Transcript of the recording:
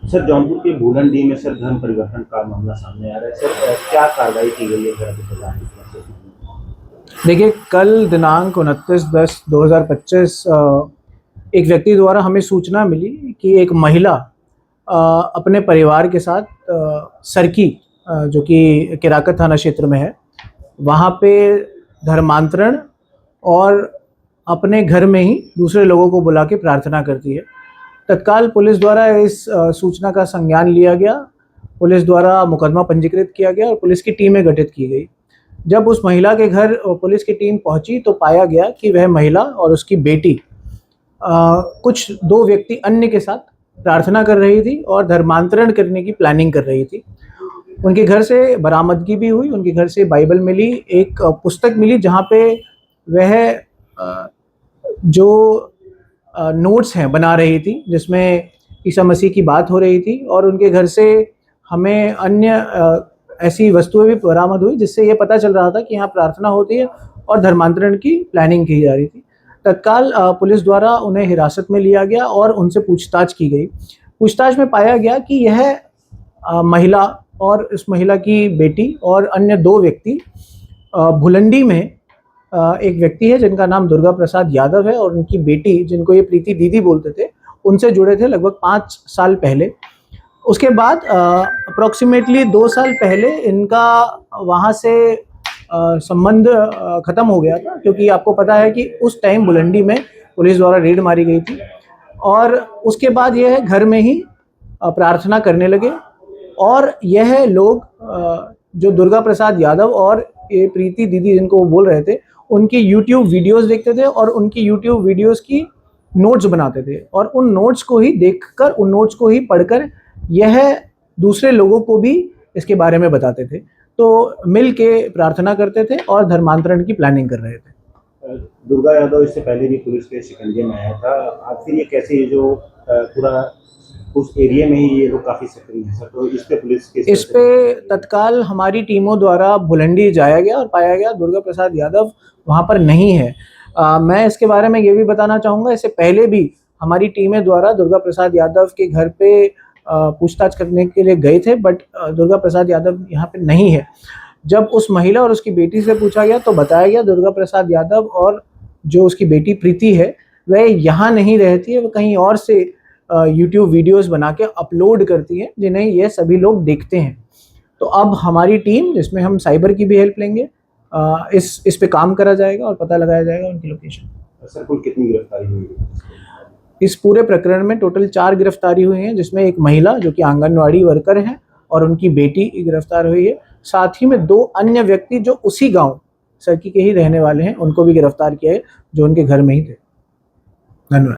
Sir, Jaunpur के भूलनडी में sir धर्म परिवर्तन का मामला सामने आ रहा है। सर, क्या कार्रवाई की गई है सर अभी प्रधान की तरफ से? देखिए, कल दिनांक 29/10/2025 एक व्यक्ति द्वारा हमें सूचना मिली कि एक महिला अपने परिवार के साथ सरकी, जो कि केराकत थाना क्षेत्र में है, वहाँ पे धर्मांतरण और अपने घर में ही दूसरे लोगों को बुला के प्रार्थना करती है। तत्काल पुलिस द्वारा इस सूचना का संज्ञान लिया गया, पुलिस द्वारा मुकदमा पंजीकृत किया गया और पुलिस की टीमें गठित की गई। जब उस महिला के घर पुलिस की टीम पहुंची तो पाया गया कि वह महिला और उसकी बेटी कुछ दो व्यक्ति अन्य के साथ प्रार्थना कर रही थी और धर्मांतरण करने की प्लानिंग कर रही थी। उनके घर से बरामदगी भी हुई, उनके घर से बाइबल मिली, एक पुस्तक मिली जहाँ पे वह जो नोट्स हैं बना रही थी, जिसमें ईसा मसीह की बात हो रही थी। और उनके घर से हमें अन्य ऐसी वस्तुएं भी बरामद हुई जिससे ये पता चल रहा था कि यहाँ प्रार्थना होती है और धर्मांतरण की प्लानिंग की जा रही थी। तत्काल पुलिस द्वारा उन्हें हिरासत में लिया गया और उनसे पूछताछ की गई। पूछताछ में पाया गया कि यह महिला और इस महिला की बेटी और अन्य दो व्यक्ति भुलंडी में एक व्यक्ति है जिनका नाम दुर्गा प्रसाद यादव है और उनकी बेटी, जिनको ये प्रीति दीदी बोलते थे, उनसे जुड़े थे लगभग 5 साल पहले। उसके बाद अप्रॉक्सीमेटली 2 साल पहले इनका वहाँ से संबंध ख़त्म हो गया था, क्योंकि आपको पता है कि उस टाइम बुलंडी में पुलिस द्वारा रेड मारी गई थी। और उसके बाद यह घर में ही प्रार्थना करने लगे और यह लोग जो दुर्गा प्रसाद यादव और ये प्रीति दीदी जिनको वो बोल रहे थे, उनकी यूट्यूब वीडियोस देखते थे और उनकी यूट्यूब वीडियोस की नोट्स बनाते थे और उन नोट्स को ही देखकर, उन नोट्स को ही पढ़कर यह दूसरे लोगों को भी इसके बारे में बताते थे। तो मिल के प्रार्थना करते थे और धर्मांतरण की प्लानिंग कर रहे थे। दुर्गा यादव इससे पहले भी पुलिस के शिकंजे में आया था। आखिर ये कैसे, ये जो पूरा उस एरिया में ही ये लोग काफी सक्रिय हैं सर, तो इस पे पुलिस के इस पे तत्काल हमारी टीमों द्वारा भुलंडी जाया गया और पाया गया दुर्गा प्रसाद यादव वहाँ पर नहीं है। मैं इसके बारे में ये भी बताना चाहूँगा, इससे पहले भी हमारी टीमें द्वारा दुर्गा प्रसाद यादव के घर पे पूछताछ करने के लिए गए थे, बट दुर्गा प्रसाद यादव यहाँ पे नहीं है। जब उस महिला और उसकी बेटी से पूछा गया तो बताया गया दुर्गा प्रसाद यादव और जो उसकी बेटी प्रीति है वह यहाँ नहीं रहती है, वह कहीं और से यूट्यूब वीडियोस बना के अपलोड करती है जिन्हें ये सभी लोग देखते हैं। तो अब हमारी टीम, जिसमें हम साइबर की भी हेल्प लेंगे, इस पे काम करा जाएगा और पता लगाया जाएगा उनकी लोकेशन। सर, कुल कितनी गिरफ्तारी हुई है? इस पूरे प्रकरण में टोटल 4 गिरफ्तारी हुई हैं, जिसमें एक महिला जो कि आंगनवाड़ी वर्कर है और उनकी बेटी गिरफ्तार हुई है। साथ ही में 2 अन्य व्यक्ति जो उसी गांव सरकी के ही रहने वाले हैं, उनको भी गिरफ्तार किया है, जो उनके घर में ही थे। धन्यवाद।